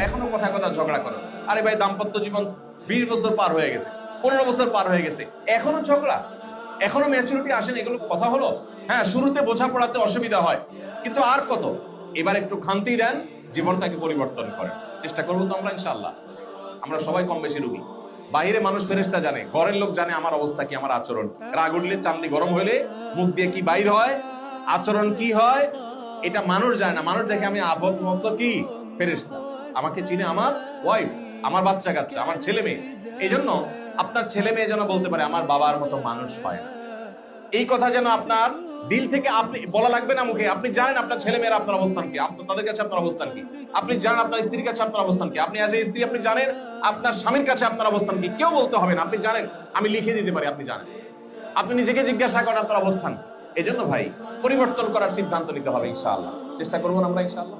এখনো কথায় কথা ঝগড়া করো। আরে ভাই, দাম্পত্য জীবন 20 বছর পার হয়ে গেছে, 15 বছর পার হয়ে গেছে, এখনো ঝগড়া, এখনো ম্যাচুরিটি আসেনি, এগুলো কথা হলো? হ্যাঁ, শুরুতে বোঝাপড়াতে অসুবিধা হয়, কিন্তু আর কত? এবার একটু খান্তি দেন, জীবনটাকে পরিবর্তন করেন। চেষ্টা করবো তো আমরা, ইনশাআল্লাহ। আমরা সবাই কম বেশি রুগী। বাহিরে মানুষ ফেরেশতা জানে, ঘরের লোক জানে আমার অবস্থা কি, আমার আচরণ কি। রাগ উঠলে, চান্দি গরম হলে মুখ দিয়ে কি বাইর হয়, আচরণ কি হয়, এটা মানুষ জানে না। মানুষ দেখে আমি আফত মৎস কি ফেরেশতা, আমাকে চিনে আমার ওয়াইফ, আমার বাচ্চা কাচ্চা, আমার ছেলে মেয়ে। এই জন্য আপনার ছেলে মেয়ে যেন বলতে পারে আমার বাবার মতো মানুষ হয় না। এই কথা যেন আপনার দিল থেকে, আপনি বলা লাগবে না মুখে, আপনি জানেন আপনার ছেলে মেয়েরা আপনার অবস্থান কি, আপনার তাদের কাছে আপনার অবস্থান কি, আপনি জানেন আপনার স্ত্রীর কাছে আপনার অবস্থান কি, আপনি অ্যাজ এ স্ত্রী আপনি জানেন আপনার স্বামীর কাছে আপনার অবস্থান কি। কেউ বলতে হবে না, আপনি জানেন, আমি লিখে দিতে পারি, আপনি জানেন। আপনি নিজেকে জিজ্ঞাসা করেন আপনার অবস্থান। এই জন্য ভাই, পরিবর্তন করার সিদ্ধান্ত নিতে হবে ইনশাআল্লাহ। চেষ্টা করবো আমরা ইনশাআল্লাহ।